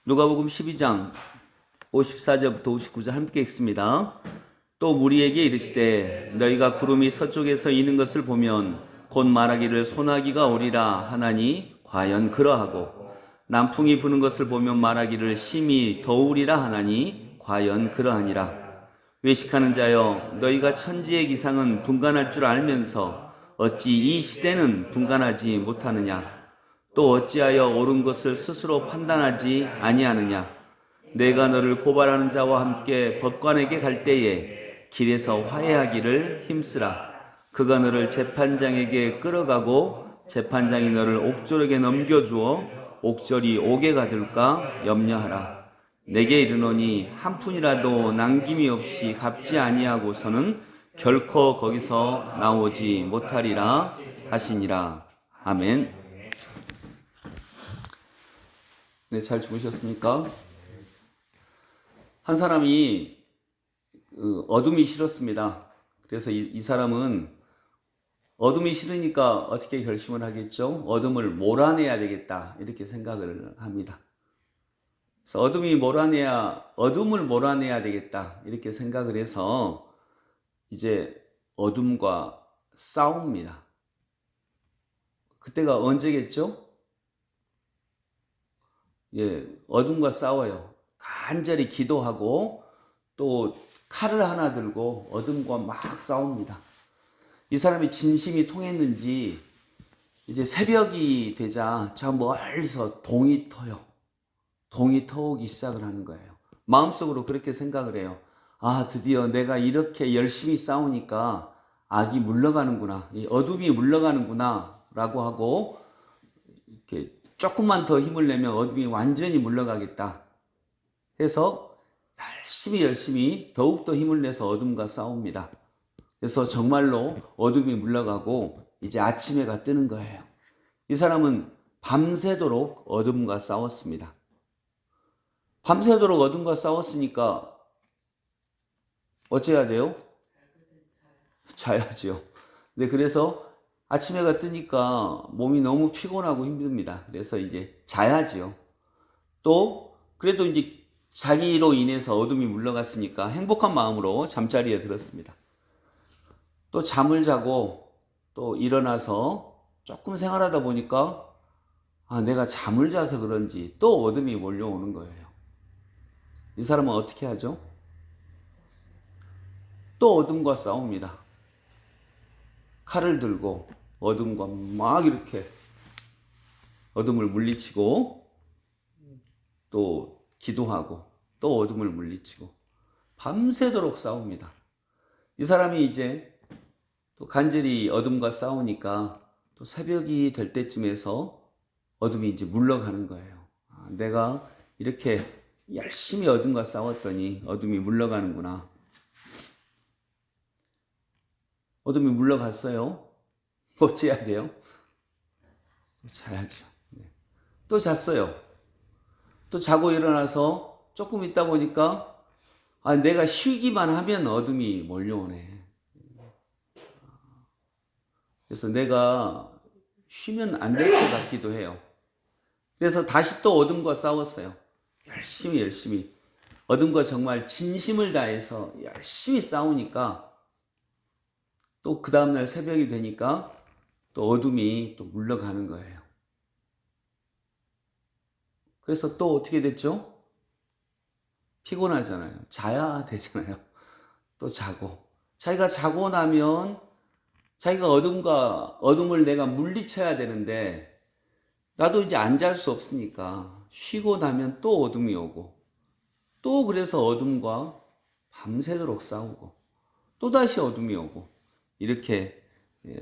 누가복음 12장 54절부터 59절 함께 읽습니다. 또 무리에게 이르시되 너희가 구름이 서쪽에서 이는 것을 보면 곧 말하기를 소나기가 오리라 하나니 과연 그러하고 남풍이 부는 것을 보면 말하기를 심히 더우리라 하나니 과연 그러하니라. 외식하는 자여 너희가 천지의 기상은 분간할 줄 알면서 어찌 이 시대는 분간하지 못하느냐. 또 어찌하여 옳은 것을 스스로 판단하지 아니하느냐. 내가 너를 고발하는 자와 함께 법관에게 갈 때에 길에서 화해하기를 힘쓰라. 그가 너를 재판장에게 끌어가고 재판장이 너를 옥졸에게 넘겨주어 옥졸이 옥에 가둘까 염려하라. 내게 이르노니 한 푼이라도 남김이 없이 갚지 아니하고서는 결코 거기서 나오지 못하리라 하시니라. 아멘. 네, 잘 주무셨습니까? 한 사람이 어둠이 싫었습니다. 그래서 이 사람은 어둠이 싫으니까 어떻게 결심을 하겠죠? 어둠을 몰아내야 되겠다 이렇게 생각을 합니다. 그래서 어둠을 몰아내야 되겠다 이렇게 생각을 해서 이제 어둠과 싸웁니다. 그때가 언제겠죠? 어둠과 싸워요. 간절히 기도하고 또 칼을 하나 들고 어둠과 막 싸웁니다. 이 사람이 진심이 통했는지 이제 새벽이 되자 저 멀리서 동이 터요. 동이 터오기 시작을 하는 거예요. 마음속으로 그렇게 생각을 해요. 아, 드디어 내가 이렇게 열심히 싸우니까 악이 물러가는구나. 이 어둠이 물러가는구나 라고 하고 이렇게 조금만 더 힘을 내면 어둠이 완전히 물러가겠다 해서 열심히 더욱더 힘을 내서 어둠과 싸웁니다. 그래서 정말로 어둠이 물러가고 이제 아침해가 뜨는 거예요. 이 사람은 밤새도록 어둠과 싸웠습니다. 밤새도록 어둠과 싸웠으니까 어째야 돼요? 자야죠. 네, 그래서 아침해가 뜨니까 몸이 너무 피곤하고 힘듭니다. 그래서 이제 자야지요. 또 그래도 이제 자기로 인해서 어둠이 물러갔으니까 행복한 마음으로 잠자리에 들었습니다. 또 잠을 자고 또 일어나서 조금 생활하다 보니까 내가 잠을 자서 그런지 또 어둠이 몰려오는 거예요. 이 사람은 어떻게 하죠? 또 어둠과 싸웁니다. 칼을 들고 어둠과 막 이렇게 어둠을 물리치고 또 기도하고 또 어둠을 물리치고 밤새도록 싸웁니다. 이 사람이 이제 또 간절히 어둠과 싸우니까 또 새벽이 될 때쯤에서 어둠이 이제 물러가는 거예요. 내가 이렇게 열심히 어둠과 싸웠더니 어둠이 물러가는구나. 어둠이 물러갔어요. 어찌해야 돼요? 자야죠. 또 잤어요. 또 자고 일어나서 조금 있다 보니까 내가 쉬기만 하면 어둠이 몰려오네. 그래서 내가 쉬면 안 될 것 같기도 해요. 그래서 다시 또 어둠과 싸웠어요. 열심히. 어둠과 정말 진심을 다해서 열심히 싸우니까 또 그 다음날 새벽이 되니까 또 어둠이 또 물러가는 거예요. 그래서 또 어떻게 됐죠? 피곤하잖아요. 자야 되잖아요. 또 자고. 자기가 자고 나면 자기가 어둠을 내가 물리쳐야 되는데 나도 이제 안 잘 수 없으니까 쉬고 나면 또 어둠이 오고 또 그래서 어둠과 밤새도록 싸우고 또다시 어둠이 오고 이렇게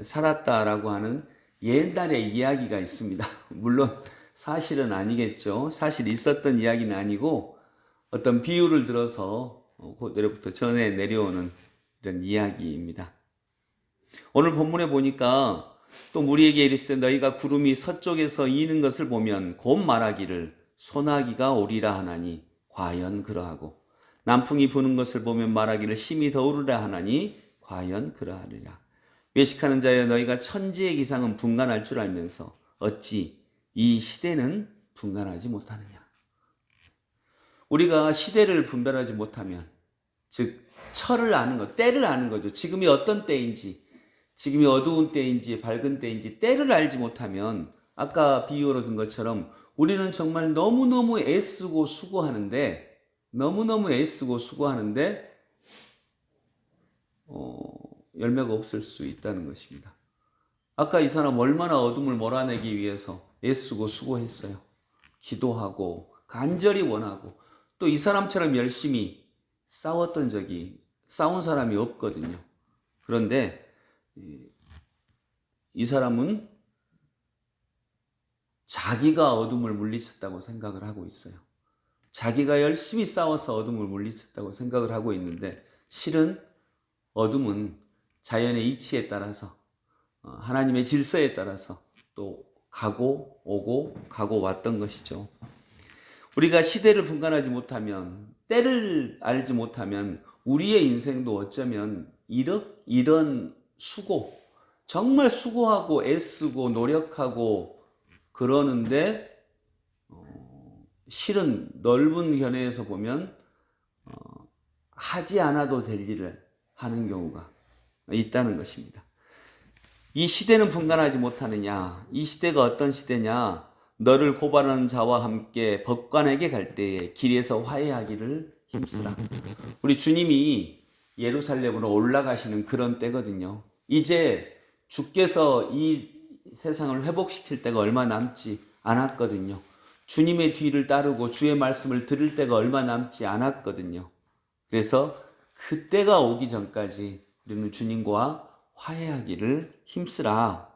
살았다라고 하는 옛날의 이야기가 있습니다. 물론 사실은 아니겠죠. 사실 있었던 이야기는 아니고 어떤 비유를 들어서 그때부터 전해 내려오는 이런 이야기입니다. 오늘 본문에 보니까 또 무리에게 이르시되 너희가 구름이 서쪽에서 이는 것을 보면 곧 말하기를 소나기가 오리라 하나니 과연 그러하고 남풍이 부는 것을 보면 말하기를 심히 더우리라 하나니 과연 그러하리라. 외식하는 자여 너희가 천지의 기상은 분간할 줄 알면서 어찌 이 시대는 분간하지 못하느냐. 우리가 시대를 분별하지 못하면, 즉 철을 아는 것, 때를 아는 거죠. 지금이 어떤 때인지, 지금이 어두운 때인지 밝은 때인지 때를 알지 못하면 아까 비유로 든 것처럼 우리는 정말 너무너무 애쓰고 수고하는데 열매가 없을 수 있다는 것입니다. 아까 이 사람 얼마나 어둠을 몰아내기 위해서 애쓰고 수고했어요. 기도하고 간절히 원하고 또 이 사람처럼 열심히 싸운 사람이 없거든요. 그런데 이 사람은 자기가 어둠을 물리쳤다고 생각을 하고 있어요. 자기가 열심히 싸워서 어둠을 물리쳤다고 생각을 하고 있는데 실은 어둠은 자연의 이치에 따라서 하나님의 질서에 따라서 또 가고 오고 가고 왔던 것이죠. 우리가 시대를 분간하지 못하면, 때를 알지 못하면 우리의 인생도 어쩌면 이런 수고, 정말 수고하고 애쓰고 노력하고 그러는데 실은 넓은 견해에서 보면 하지 않아도 될 일을 하는 경우가 있다는 것입니다. 이 시대는 분간하지 못하느냐? 이 시대가 어떤 시대냐? 너를 고발하는 자와 함께 법관에게 갈 때에 길에서 화해하기를 힘쓰라. 우리 주님이 예루살렘으로 올라가시는 그런 때거든요. 이제 주께서 이 세상을 회복시킬 때가 얼마 남지 않았거든요. 주님의 뒤를 따르고 주의 말씀을 들을 때가 얼마 남지 않았거든요. 그래서 그때가 오기 전까지 우리는 주님과 화해하기를 힘쓰라.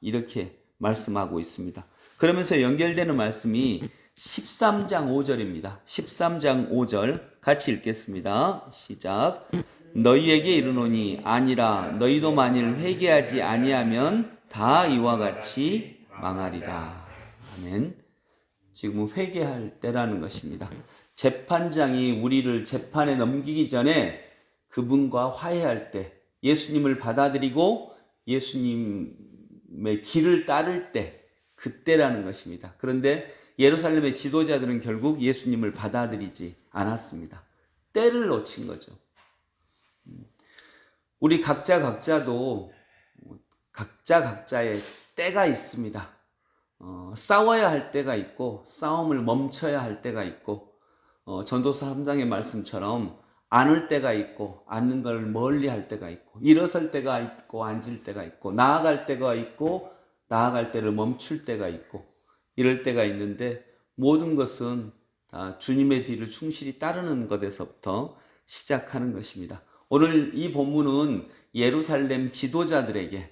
이렇게 말씀하고 있습니다. 그러면서 연결되는 말씀이 13장 5절입니다. 13장 5절 같이 읽겠습니다. 시작. 너희에게 이르노니 아니라 너희도 만일 회개하지 아니하면 다 이와 같이 망하리라. 아멘. 지금 회개할 때라는 것입니다. 재판장이 우리를 재판에 넘기기 전에 그분과 화해할 때, 예수님을 받아들이고 예수님의 길을 따를 때, 그때라는 것입니다. 그런데 예루살렘의 지도자들은 결국 예수님을 받아들이지 않았습니다. 때를 놓친 거죠. 우리 각자도 각자의 때가 있습니다. 싸워야 할 때가 있고 싸움을 멈춰야 할 때가 있고 전도서 3장의 말씀처럼 안을 때가 있고 앉는 걸 멀리 할 때가 있고 일어설 때가 있고 앉을 때가 있고 나아갈 때가 있고 나아갈 때를 멈출 때가 있고 이럴 때가 있는데 모든 것은 주님의 뒤를 충실히 따르는 것에서부터 시작하는 것입니다. 오늘 이 본문은 예루살렘 지도자들에게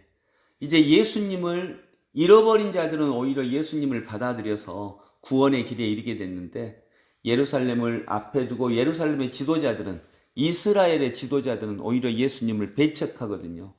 이제 예수님을 잃어버린 자들은 오히려 예수님을 받아들여서 구원의 길에 이르게 됐는데 예루살렘을 앞에 두고 예루살렘의 지도자들은 이스라엘의 지도자들은 오히려 예수님을 배척하거든요.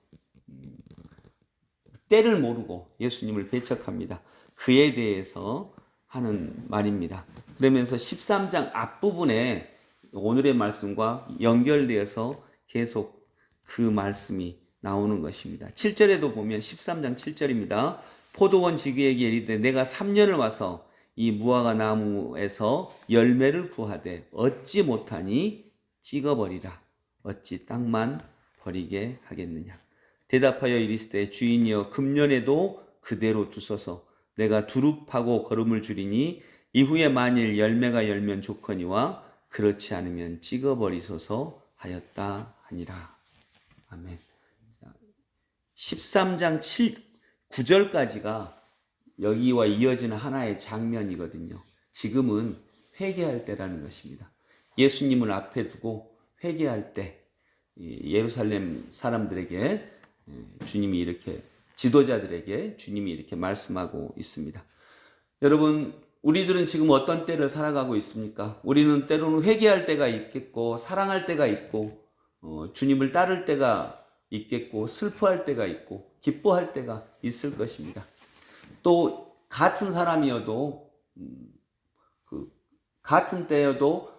때를 모르고 예수님을 배척합니다. 그에 대해서 하는 말입니다. 그러면서 13장 앞부분에 오늘의 말씀과 연결되어서 계속 그 말씀이 나오는 것입니다. 7절에도 보면 13장 7절입니다. 포도원 지기에게 이르되 내가 3년을 와서 이 무화과 나무에서 열매를 구하되 얻지 못하니 찍어버리라. 어찌 땅만 버리게 하겠느냐. 대답하여 이르시되 주인이여 금년에도 그대로 두소서. 내가 두릅하고 거름을 줄이니 이후에 만일 열매가 열면 좋거니와 그렇지 않으면 찍어버리소서 하였다 하니라. 아멘. 13장 9절까지가 여기와 이어지는 하나의 장면이거든요. 지금은 회개할 때라는 것입니다. 예수님을 앞에 두고 회개할 때 예루살렘 사람들에게 주님이 이렇게 지도자들에게 주님이 이렇게 말씀하고 있습니다. 여러분, 우리들은 지금 어떤 때를 살아가고 있습니까? 우리는 때로는 회개할 때가 있겠고 사랑할 때가 있고 주님을 따를 때가 있겠고 슬퍼할 때가 있고 기뻐할 때가 있을 것입니다. 또 같은 사람이어도 같은 때여도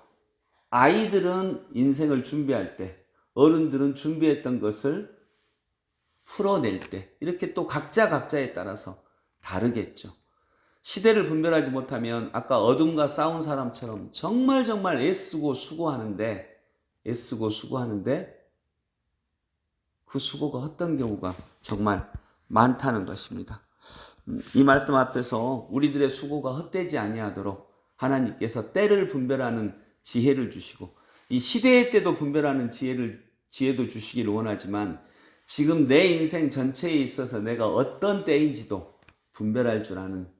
아이들은 인생을 준비할 때 어른들은 준비했던 것을 풀어낼 때 이렇게 또 각자에 따라서 다르겠죠. 시대를 분별하지 못하면 아까 어둠과 싸운 사람처럼 정말 애쓰고 수고하는데 그 수고가 헛된 경우가 정말 많다는 것입니다. 이 말씀 앞에서 우리들의 수고가 헛되지 아니하도록 하나님께서 때를 분별하는 지혜를 주시고 이 시대의 때도 분별하는 지혜도 주시기를 원하지만 지금 내 인생 전체에 있어서 내가 어떤 때인지도 분별할 줄 아는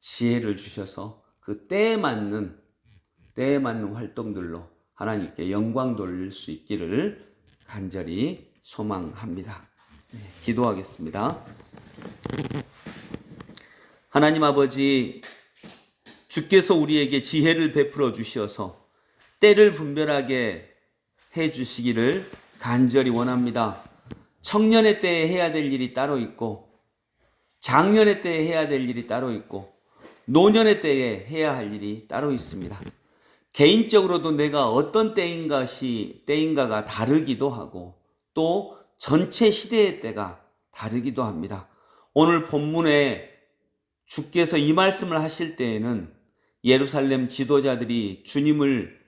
지혜를 주셔서 그 때에 맞는 활동들로 하나님께 영광 돌릴 수 있기를 간절히 소망합니다. 기도하겠습니다. 하나님 아버지, 주께서 우리에게 지혜를 베풀어 주셔서 때를 분별하게 해 주시기를 간절히 원합니다. 청년의 때에 해야 될 일이 따로 있고 장년의 때에 해야 될 일이 따로 있고 노년의 때에 해야 할 일이 따로 있습니다. 개인적으로도 내가 어떤 때인가가 다르기도 하고 또 전체 시대의 때가 다르기도 합니다. 오늘 본문에 주께서 이 말씀을 하실 때에는 예루살렘 지도자들이 주님을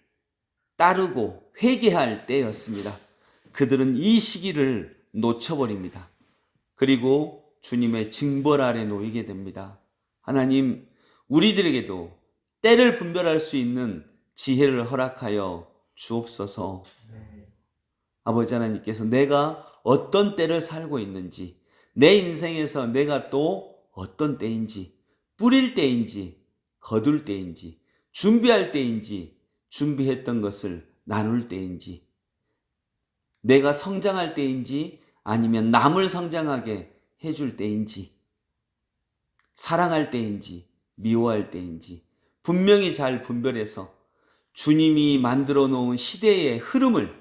따르고 회개할 때였습니다. 그들은 이 시기를 놓쳐버립니다. 그리고 주님의 징벌 아래 놓이게 됩니다. 하나님, 우리들에게도 때를 분별할 수 있는 지혜를 허락하여 주옵소서. 아버지 하나님께서 내가 어떤 때를 살고 있는지, 내 인생에서 내가 또 어떤 때인지, 뿌릴 때인지, 거둘 때인지, 준비할 때인지, 준비했던 것을 나눌 때인지, 내가 성장할 때인지 아니면 남을 성장하게 해줄 때인지, 사랑할 때인지 미워할 때인지 분명히 잘 분별해서 주님이 만들어 놓은 시대의 흐름을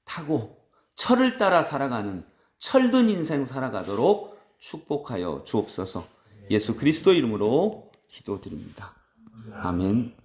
타고 철을 따라 살아가는 철든 인생 살아가도록 축복하여 주옵소서. 예수 그리스도 이름으로 기도드립니다. 아멘.